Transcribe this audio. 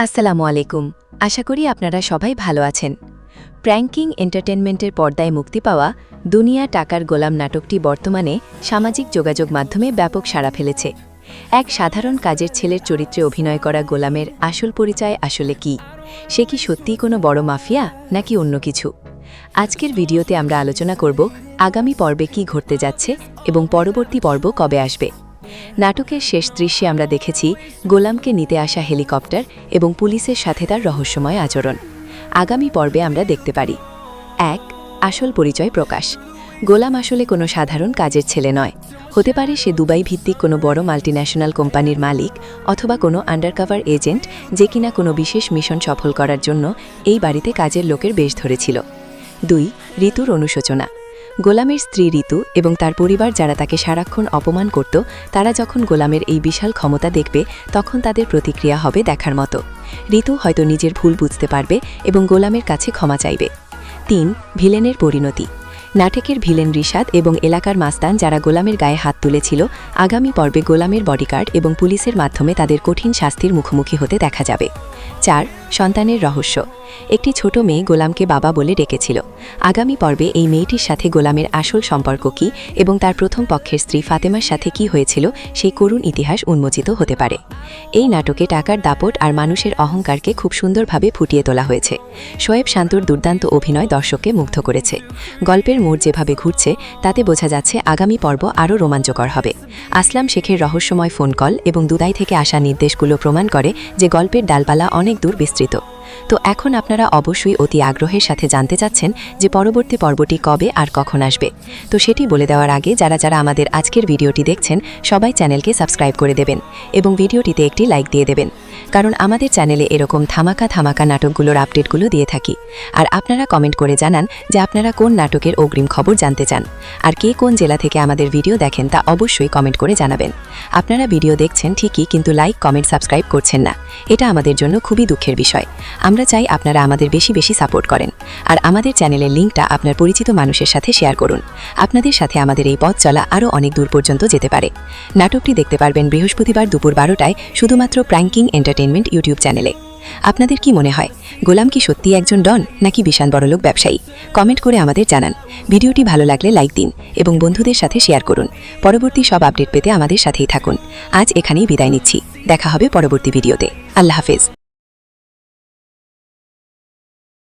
আসসালামু আলাইকুম। আশা করি আপনারা সবাই ভালো আছেন। প্র্যাঙ্কিং এন্টারটেনমেন্টের পর্দায় মুক্তি পাওয়া দুনিয়া টাকার গোলাম নাটকটি বর্তমানে সামাজিক যোগাযোগ মাধ্যমে ব্যাপক সাড়া ফেলেছে। এক সাধারণ কাজের ছেলের চরিত্রে অভিনয় করা গোলামের আসল পরিচয় আসলে কি? সে কি সত্যিই কোনো বড় মাফিয়া নাকি অন্য কিছু? আজকের ভিডিওতে আমরা আলোচনা করব আগামী পর্বে কি ঘটতে যাচ্ছে এবং পরবর্তী পর্ব কবে আসবে। নাটকের শেষ দৃশ্যে আমরা দেখেছি গোলামকে নিতে আসা হেলিকপ্টার এবং পুলিশের সাথে তার রহস্যময় আচরণ। আগামী পর্বে আমরা দেখতে পারি ১. আসল পরিচয় প্রকাশ। গোলাম আসলে কোনো সাধারণ কাজের ছেলে নয়। হতে পারে সে দুবাই ভিত্তিক কোনো বড় মাল্টিন্যাশনাল কোম্পানির মালিক অথবা কোনো আন্ডারকভার এজেন্ট যে কিনা কোনো বিশেষ মিশন সফল করার জন্য এই বাড়িতে কাজের লোকের বেশ ধরেছিল। ২. ঋতুর অনুশোচনা। গোলামের স্ত্রী ঋতু এবং তার পরিবার যারা তাকে সারাক্ষণ অপমান করত, তারা যখন গোলামের এই বিশাল ক্ষমতা দেখবে তখন তাদের প্রতিক্রিয়া হবে দেখার মতো। ঋতু হয়তো নিজের ভুল বুঝতে পারবে এবং গোলামের কাছে ক্ষমা চাইবে। ৩. ভিলেনের পরিণতি। নাটকের ভিলেন রিশাদ এবং এলাকার মাস্তান যারা গোলামের গায়ে হাত তুলেছিল, আগামী পর্বে গোলামের বডিগার্ড এবং পুলিশের মাধ্যমে তাদের কঠিন শাস্তির মুখোমুখি হতে দেখা যাবে। ৪. সন্তানের রহস্য। একটি ছোট মেয়ে গোলামকে বাবা বলে ডেকেছিল। আগামী পর্বে এই মেয়েটির সাথে গোলামের আসল সম্পর্ক কী এবং তার প্রথম পক্ষের স্ত্রী ফাতেমার সাথে কি হয়েছিল সেই করুণ ইতিহাস উন্মোচিত হতে পারে। এই নাটকে টাকার দাপট আর মানুষের অহংকারকে খুব সুন্দরভাবে ফুটিয়ে তোলা হয়েছে। শোয়েব শান্তর দুর্দান্ত অভিনয় দর্শককে মুগ্ধ করেছে। গল্পের মোড় যেভাবে ঘুরছে তাতে বোঝা যাচ্ছে আগামী পর্ব আরও রোমাঞ্চকর হবে। আসলাম শেখের রহস্যময় ফোন কল এবং দুবাই থেকে আসা নির্দেশগুলো প্রমাণ করে যে গল্পের ডালপালা অনেক দূর বিস্তৃত। তো এখন আপনারা অবশ্যই অতি আগ্রহের সাথে জানতে চাচ্ছেন যে পরবর্তী পর্বটি কবে আর কখন আসবে। তো সেটি বলে দেওয়ার আগে যারা যারা আমাদের আজকের ভিডিওটি দেখছেন সবাই চ্যানেলকে সাবস্ক্রাইব করে দেবেন এবং ভিডিওটিতে একটি লাইক দিয়ে দেবেন, কারণ আমাদের চ্যানেলে এরকম ধামাকা ধামাকা নাটকগুলোর আপডেটগুলো দিয়ে থাকি। আর আপনারা কমেন্ট করে জানান যে আপনারা কোন নাটকের অগ্রিম খবর জানতে চান, আর কে কোন জেলা থেকে আমাদের ভিডিও দেখেন তা অবশ্যই কমেন্ট করে জানাবেন। আপনারা ভিডিও দেখছেন ঠিকই, কিন্তু লাইক কমেন্ট সাবস্ক্রাইব করছেন না। এটা আমাদের জন্য খুবই দুঃখের বিষয়। আমরা চাই আপনারা আমাদের বেশি বেশি সাপোর্ট করেন আর আমাদের চ্যানেলের লিঙ্কটা আপনার পরিচিত মানুষের সাথে শেয়ার করুন। আপনাদের সাথে আমাদের এই পথ চলা আরও অনেক দূর পর্যন্ত যেতে পারে। নাটকটি দেখতে পারবেন বৃহস্পতিবার দুপুর 12টায় শুধুমাত্র প্র্যাঙ্কিং এন্টারটেনমেন্ট ইউটিউব চ্যানেলে। আপনাদের কি মনে হয়, গোলাম কি সত্যি একজন ডন নাকি বিশাল বড়লোক ব্যবসায়ী? কমেন্ট করে আমাদের জানান। ভিডিওটি ভালো লাগলে লাইক দিন এবং বন্ধুদের সাথে শেয়ার করুন। পরবর্তী সব আপডেট পেতে আমাদের সাথেই থাকুন। আজ এখানেই বিদায় নিচ্ছি। দেখা হবে পরবর্তী ভিডিওতে। আল্লাহ হাফেজ।